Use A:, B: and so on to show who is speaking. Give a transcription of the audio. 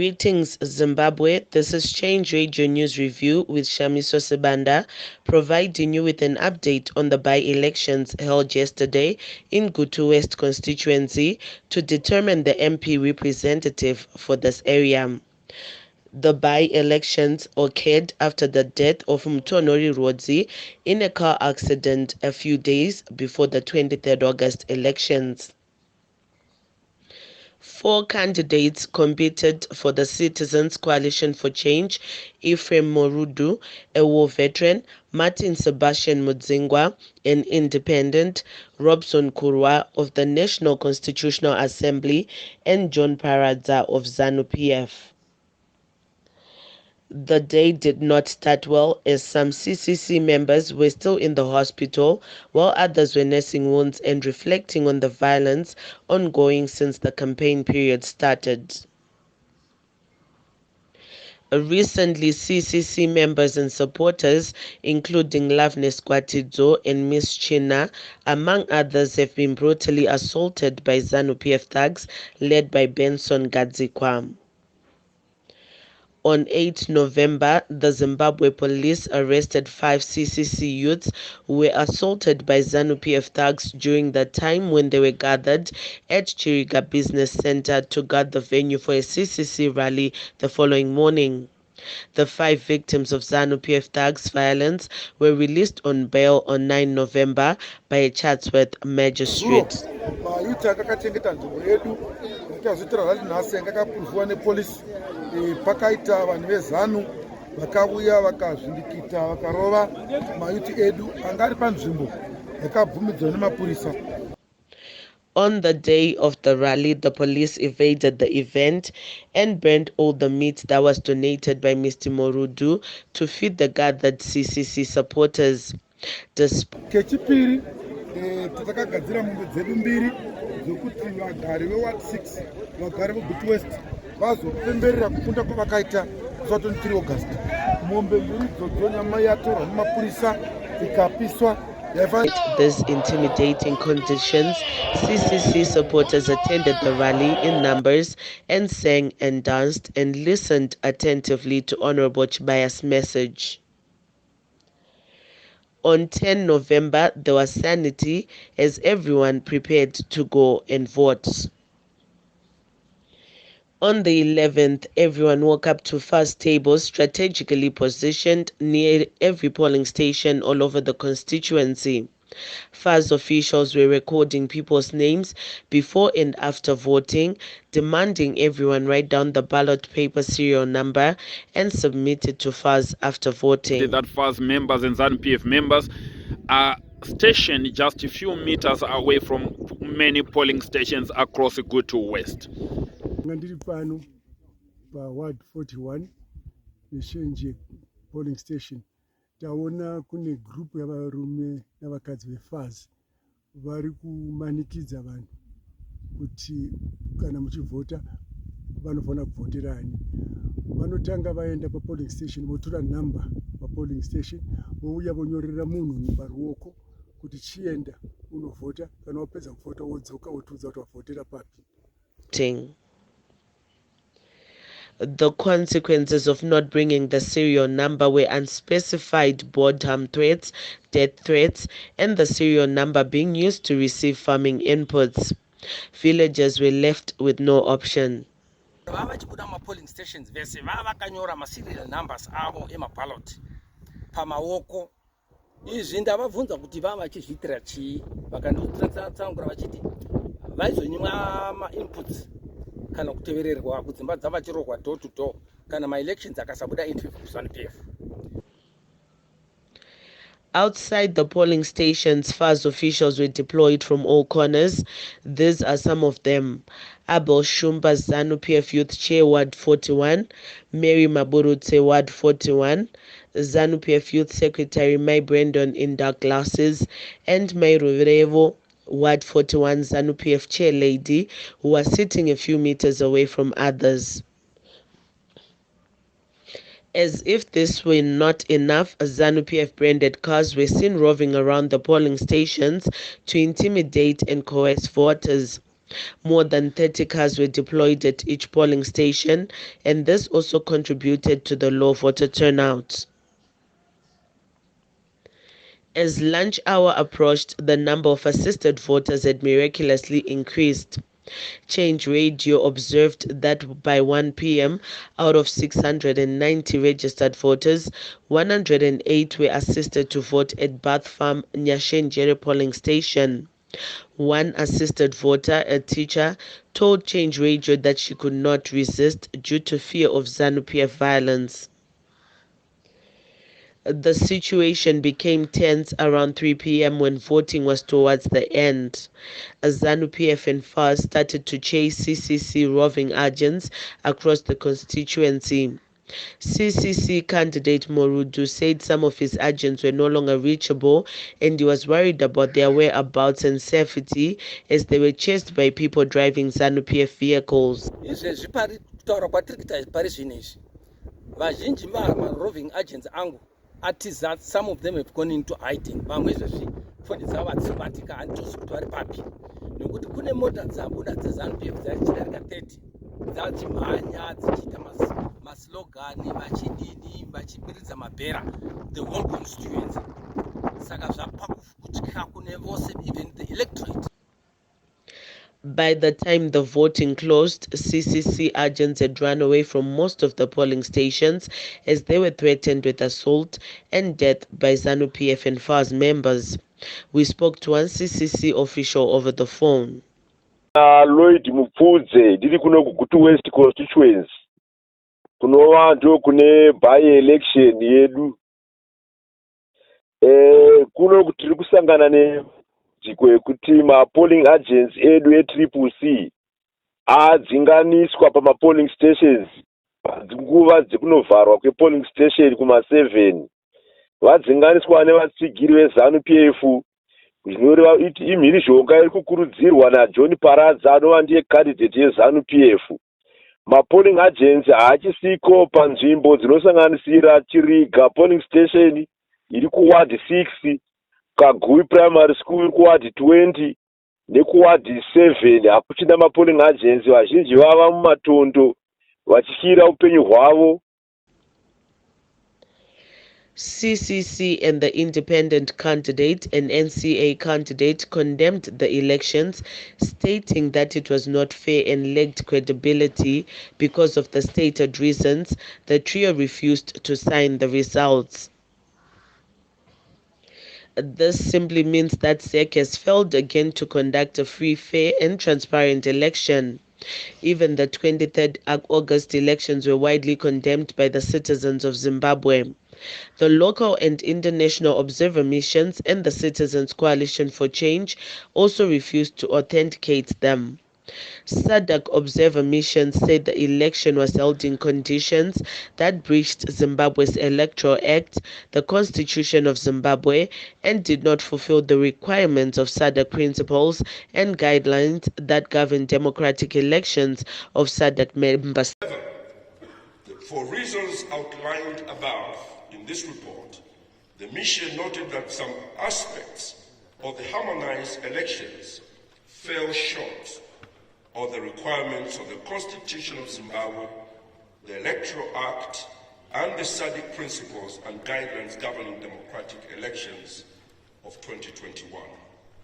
A: Greetings, Zimbabwe. This is Change Radio News Review with Shamiso Sebanda, providing you with an update on the by-elections held yesterday in Gutu West constituency to determine the MP representative for this area. The by-elections occurred after the death of Mtonori Rodzi in a car accident a few days before the 23rd August elections. 4 candidates competed for the Citizens Coalition for Change: Ephraim Morudu, a war veteran; Martin Sebastian Mudzingwa, an independent; Robson Kurwa of the National Constitutional Assembly; and John Paradza of ZANU-PF. The day did not start well, as some CCC members were still in the hospital, while others were nursing wounds and reflecting on the violence ongoing since the campaign period started. Recently, CCC members and supporters, including Loveness Kwatidzo and Miss China, among others, have been brutally assaulted by ZANU-PF thugs led by Benson Gadzikwa. On 8 November, the Zimbabwe police arrested 5 CCC youths who were assaulted by ZANU-PF thugs during the time when they were gathered at Chiriga Business Center to guard the venue for a CCC rally the following morning. The 5 victims of ZANU-PF thugs' violence were released on bail on 9 November by a Chatsworth magistrate.
B: Pakaita vanhu vezanu vakauya vakazvindikita vakarova mayuti edu angari panzvimbo yakabvumidzwa nemapurisa.
A: On the day of the rally, the police evaded the event and burned all the meat that was donated by Mr. Morudu to feed the gathered CCC supporters.
B: Kechipiri takagadzira mombe dzedu mbiri dzokuti vagari veward 6 vagari veGutu West vazopemberera kukunda kwavakaita 23 August. Mombe mbiri dzodzo nyama yatorwa nemapurisa ikapiswa.
A: These intimidating conditions, CCC supporters attended the rally in numbers and sang and danced and listened attentively to Honorable Chibaya's message. On 10 November, there was sanity as everyone prepared to go and vote. On the 11th, everyone woke up to fast tables strategically positioned near every polling station all over the constituency. FAS officials were recording people's names before and after voting, demanding everyone write down the ballot paper serial number and submit it to FAS after voting.
C: That FAS members and ZANU-PF members are stationed just a few meters away from many polling stations across Gutu West.
B: Ngandiri pano pa ward 41 Neshenje polling station taona kune group yavarume navakadzi veFAS vari kumanikidza vanhu kuti kana muchivhota vanofana kuvhoterani. Vanotanga vaenda papolling station votora number papolling station vouya vonyorera munhu paruoko kuti chienda unovhota, kana wapedza kuvhota wodzoka wotiudza kuti wavhotera papi.
A: The consequences of not bringing the serial number were unspecified boredom threats, death threats, and the serial number being used to receive farming inputs. Villagers were left with no option.
D: Polling stations vese vakanyora serial numbers avo emaballot pamaoko. Izvi ndavabvunza kuti vachizviitira chii, vakandotsanangura vachiti vaizonyimwa ma-inputs kana kutevererwa kudzimba dzavachirohwa door to door kana ma-elections akasabuda in ZANU-PF.
A: Outside the polling stations, FAS officials were deployed from all corners. These are some of them: Abel Shumba, ZANU-PF Youth Chair, Ward 41; Mary Maburutse, Ward 41; ZANU-PF Youth Secretary Mai Brandon in dark glasses; and Mai Rurevo, Ward 41 ZANU-PF Chair Lady, who was sitting a few meters away from others. As if this were not enough, ZANU-PF branded cars were seen roving around the polling stations to intimidate and coerce voters. More than 30 cars were deployed at each polling station, and this also contributed to the low voter turnout. As lunch hour approached, the number of assisted voters had miraculously increased. Change Radio observed that by 1 p.m., out of 690 registered voters, 108 were assisted to vote at Bath Farm Nyashenjere polling station. One assisted voter, a teacher, told Change Radio that she could not resist due to fear of ZANU-PF violence. The situation became tense around 3 p.m. when voting was towards the end. ZANU-PF and FARS started to chase CCC roving agents across the constituency. CCC candidate Morudu said some of his agents were no longer reachable and he was worried about their whereabouts and safety as they were chased by people driving ZANU-PF vehicles.
D: Vazhinji roving agents angu atiza, some of them have gone into hiding. Vamwe izvezvi foni dzavo hadzibatika handitosi kuti vari papi nekuti kune mota dzabuda dzeZANU-PF dzichidarika 30 dzachimhanya dzichiita maslogani vachidini vachibiridza mabhera the whole constituency. Saka zvapa kutya kune vose, even the electorate.
A: By the time the voting closed, CCC agents had run away from most of the polling stations as they were threatened with assault and death by ZANU-PF and FARS members. We spoke to one CCC official over the phone.
E: Lloyd Mupfudze ndiri kuno kuGutu West constituency kunova ndo kune by election yedu. Kuno tiri kusangana nedziko yekuti polling agents edu eCCC adzinganiswa polling stations nguva dzekunovharwa polling station kuma7 vadzinganiswa nevatsigiri veZANU-PF zvinoreva kuti imhirizhonga iri kukurudzirwa naJohn Paradza anova ndiye candidate yeZANU-PF. Polling agents haachisiko panzvimbo dzinosanganisira Chiriga polling station iri kuward 6, Kagui primary school iri kuward 20 nekuward 7 hakuchina polling agents. Vazhinji vava mumatondo vachityira upenyu hwavo.
A: CCC and the independent candidate and NCA candidate condemned the elections, stating that it was not fair and lacked credibility because of the stated reasons. The trio refused to sign the results. This simply means that ZEC has failed again to conduct a free, fair and transparent election. Even the 23rd August elections were widely condemned by the citizens of Zimbabwe. The local and international observer missions and the Citizens Coalition for Change also refused to authenticate them. SADC observer missions said the election was held in conditions that breached Zimbabwe's Electoral Act, the Constitution of Zimbabwe, and did not fulfill the requirements of SADC principles and guidelines that govern democratic elections of SADC members.
F: For reasons outlined above in this report, the mission noted that some aspects of the harmonized elections fell short of the requirements of the Constitution of Zimbabwe, the Electoral Act, and the SADC principles and guidelines governing democratic elections of 2021.